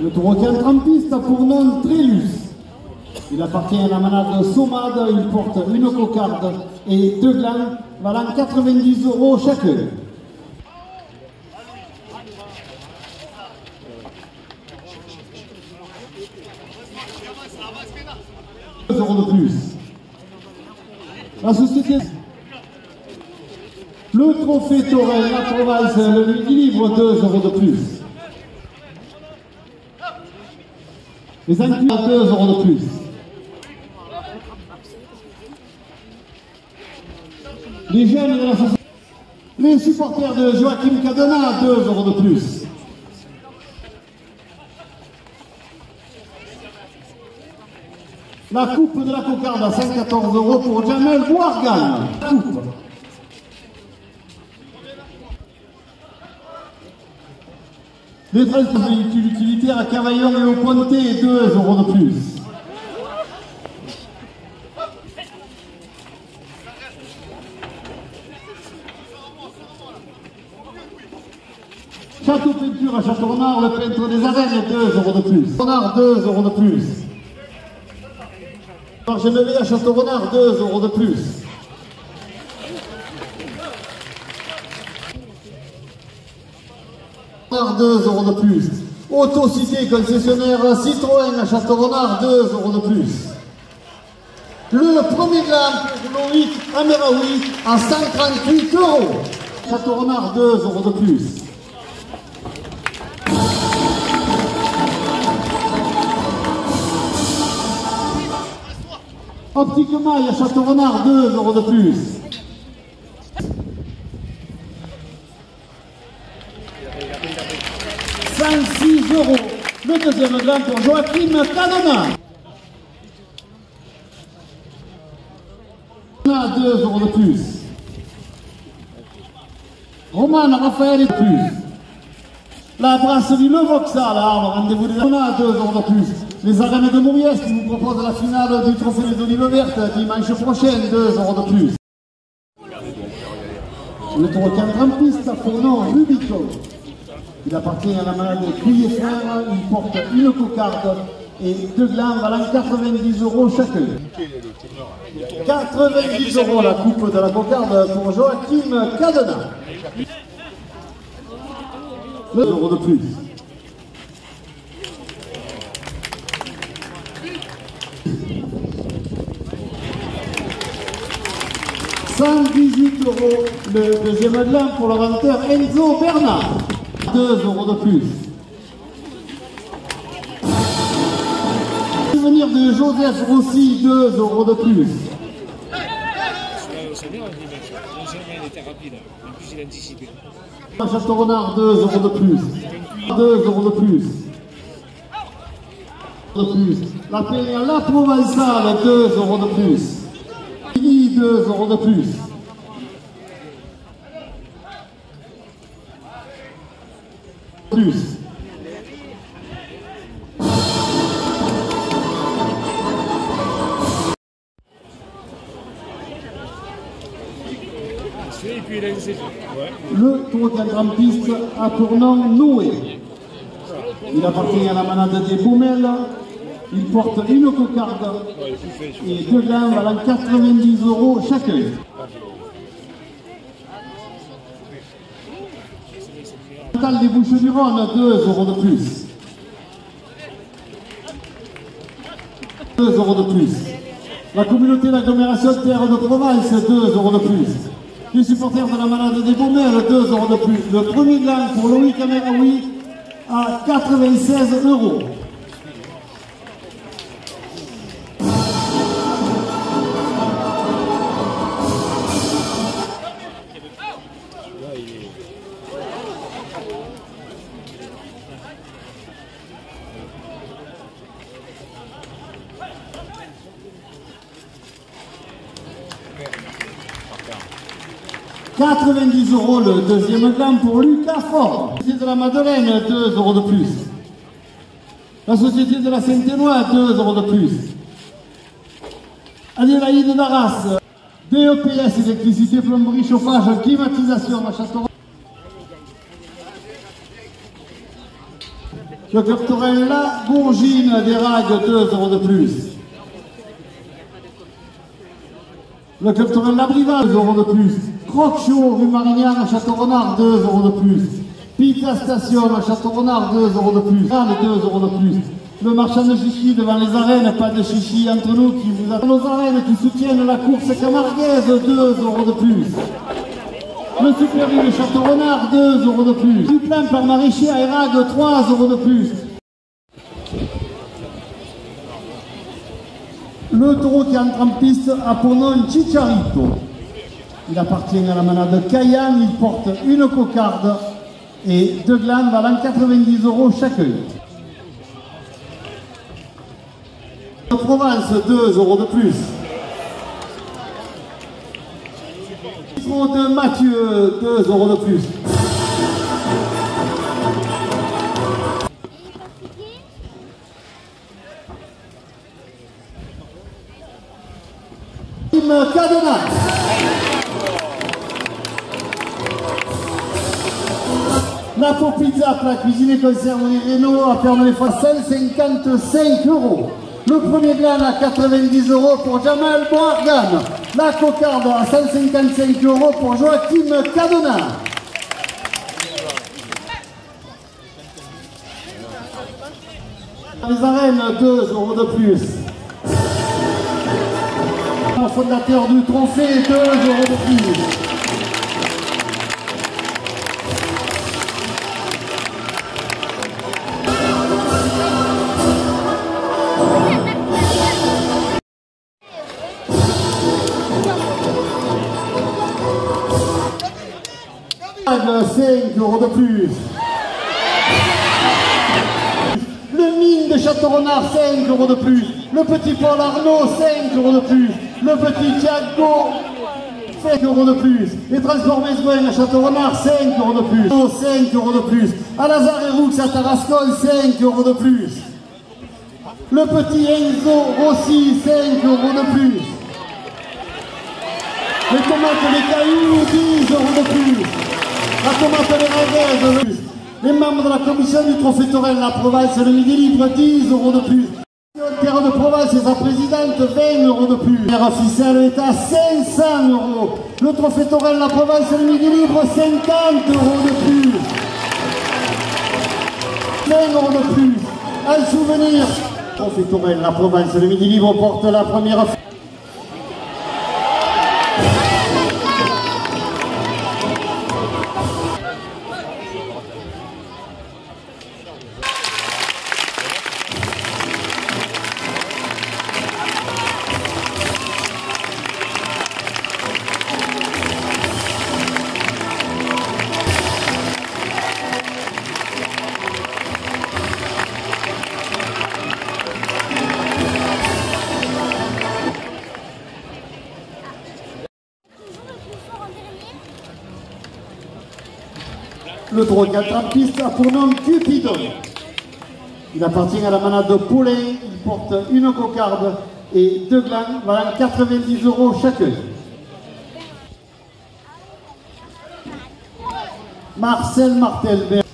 Le taureau en piste a pour nom Trélus. Il appartient à la manade Somade, il porte une cocarde et 2 glands valant 90 € chacun. 2 € de plus. La société. Le trophée Touraine, la Provence, il livre 2 € de plus. Les inclus à 2 € de plus. Les jeunes de la société. Les supporters de Joachim Cadena à 2 € de plus. La coupe de la cocarde à 114 € pour Jamel Bouargan. Coupe. Les véhicules utilitaires à Cavaillon et au Pontet, 2 € de plus. Château Peinture à Château-Renard, le peintre des arènes, 2 € de plus. Renard, 2 € de plus. Margenevé à Château-Renard, 2 € de plus. 2 € de plus. Autocité concessionnaire Citroën à Château-Renard, 2 € de plus. Le premier gland pour Loïc Ameraoui à 138 €. Château-Renard, 2 € de plus. Optique Maille à Château-Renard, 2 € de plus. « 106 €. Le deuxième gland pour Joachim Cadena. 2 € de plus. Roman Raphaël et plus. La brasserie Le Vauxhall à Arles, rendez-vous des Armes, 2 € de plus. Les arènes de Mouriès qui vous proposent la finale du trophée des Olives Vertes dimanche prochain, 2 € de plus. Le taureau en piste a pour nom Rubicon. Il appartient à la manade Couille Frères, il porte une cocarde et 2 glands valant 90 € chacun. 90 € la coupe de la cocarde pour Joachim Cadena. 2 € de plus. « 118 € le deuxième gland pour le vendeur Enzo Bernard. 2 € de plus. Souvenir de Joseph Rossi, 2 € de plus. Château-Renard, 2 € de plus. 2 € de plus. La Pénière, la Provençale, 2 € de plus. 2 € de plus. Le taureau en piste a pour nom Noé. Il appartient à la manade des Poumelles. Il porte une cocarde et 2 glands valant 90 € chacun. Total des Bouches du Rhône, 2 € de plus. euros de plus. La communauté d'agglomération Terre de Provence, 2 euros de plus. Les supporters de la Manade des Baumelles, 2 euros de plus. Le premier gland pour Loïc Ameraoui à 96 euros. « 90 euros le deuxième gland pour Lucas Fort. La Société de la Madeleine, 2 euros de plus. La Société de la Saint-Énois, 2 euros de plus. Adélaïde d'Arras, DEPS, électricité, plomberie, chauffage, climatisation à Châteauroux. Le club Touraine, la Bourgine des Ragues, 2 euros de plus. Le club Touraine, la Brivade, 2 euros de plus. Croc-Chaud, rue Marignane à Château-Renard, 2 euros de plus. Pita Station à Château-Renard, 2 euros de plus. 2 euros de plus. Le marchand de chichi devant les arènes, pas de chichi entre nous qui vous attendent. Nos arènes qui soutiennent la course camarguaise, 2 euros de plus. Le Super U de Château-Renard, 2 euros de plus. Du plein par maraîcher à Erague, 3 euros de plus. Le taureau qui entre en piste a pour nom Chicharito. Il appartient à la manade Cayenne, il porte une cocarde et 2 glands valant 90 euros chacun. De Provence, 2 euros de plus. Titre de Mathieu, 2 euros de plus. Cadena. La pour pizza, plat, cuisine et conserverie Renault a fermé les fois 155 euros. Le premier gland à 90 euros pour Jamal Boargan. La cocarde à 155 euros pour Joachim Cadena. Les arènes, 2 euros de plus. Le fondateur du trophée, 2 euros de plus. €5 de plus. Le mine de Château-Renard, 5 euros de plus. Le petit Paul Arnaud, 5 euros de plus. Le petit Thiago, 5 euros de plus. Les transports Mesgoin à Château-Renard, 5 euros de plus. 5 euros de plus. À Lazare et Roux à Tarascon, 5 euros de plus. Le petit Enzo Rossi, 5 euros de plus. Les tomates et les cailloux, 10 euros de plus. La tomate et les raises, de plus. Les membres de la commission du Trophée Touraine, la Provence et le Midi Libre, 10 euros de plus. Terre de Provence et sa présidente, 20 euros de plus. La ficelle est à 500 euros. Le Trophée Touraine, la Provence et le Midi Libre, 50 euros de plus. 20 euros de plus. Un souvenir. Trophée Touraine, la Provence et le Midi Libre porte la première. Le droit 4 en piste a pour nom Cupidon. Il appartient à la manade de Poulain, il porte une cocarde et 2 glands valant 90 euros chacun. Marcel Martelbert,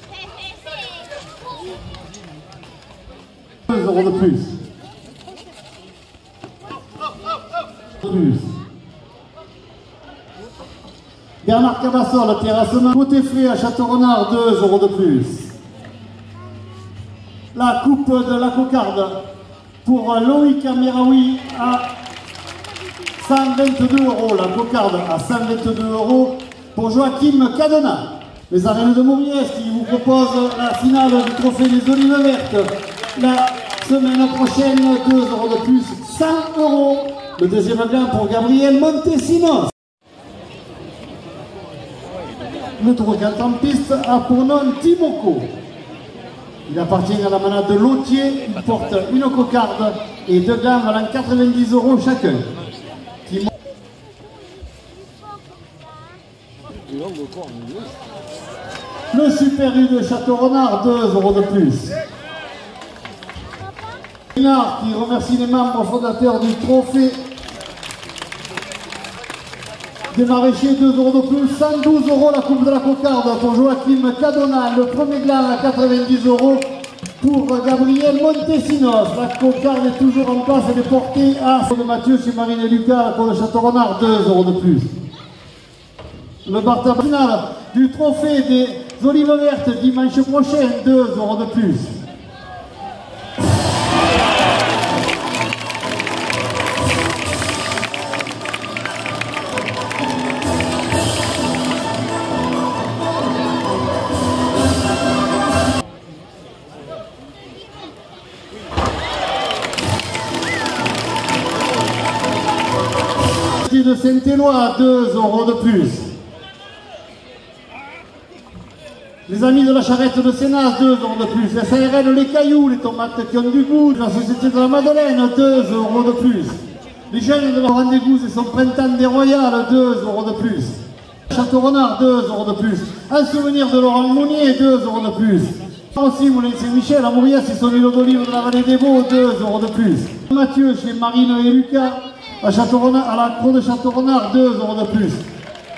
2 euros de plus. Bernard Cabassor, le terrassement côté frais à Château-Renard, 2 euros de plus. La coupe de la cocarde pour Loïc Amiraoui à 122 €. La cocarde à 122 € pour Joachim Cadena. Les Arènes de Mauriès qui vous proposent la finale du trophée des Olives Vertes. La semaine prochaine, 2 € de plus, 100 €. Le deuxième gain pour Gabriel Montesinos. Le tour 4 en piste a pour nom Timoko. Il appartient à la manade de Lautier. Il porte une cocarde et 2 gants valant 90 € chacun. Le Super U de Château-Renard, 2 € de plus. Pinard qui remercie les membres fondateurs du trophée des maraîchers, 2 € de plus, 112 € la coupe de la cocarde pour Joachim Cadena, le premier gland à 90 € pour Gabriel Montesinos. La cocarde est toujours en place, elle est portée à de Mathieu chez Marine et Lucas pour le Château-Renard, 2 € de plus. Le bartable final du trophée des Olives Vertes dimanche prochain, 2 € de plus. De Saint-Éloi, 2 € de plus. Les amis de la charrette de Sénas, 2 € de plus. SARL Les Cailloux, les tomates qui ont du goût. La Société de la Madeleine, 2 € de plus. Les jeunes de Laurent Desgouzes et son printemps des Royales, 2 € de plus. Château-Renard, 2 € de plus. Un souvenir de Laurent Mounier, 2 € de plus. Aussi Moulin Saint-Michel, à Maurias et son îlot d'olive de la Vallée des Beaux, 2 € de plus. Mathieu chez Marine et Lucas. À la Croix de Château-Renard, 2 € de plus.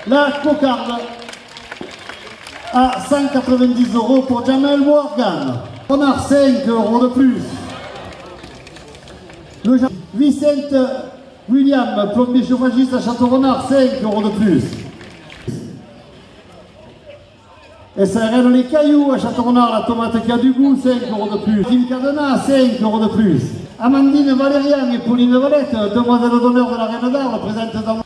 La cocarde à 190 € pour Jamel Morgan. Renard, 5 € de plus. Le Vicente William, plombier chauffagiste à Château-Renard, 5 € de plus. SARL Les Cailloux à Château-Renard, la tomate qui a du goût, 5 € de plus. Tim Cadena, 5 € de plus. Amandine Valérian et Pauline Valette, demoiselles d'honneur de la Reine d'Arles, présentes dans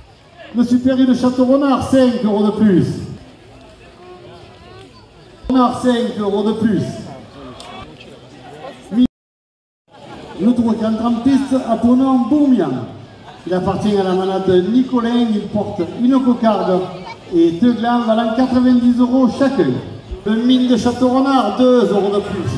le Super U de Château-Renard, 5 € de plus. Renard, 5 € de plus. Le tour qui entre en piste a pour nom Boumian. Il appartient à la manade Nicolin, il porte une cocarde et 2 glands valant 90 € chacun. Le mine de Château-Renard, 2 € de plus.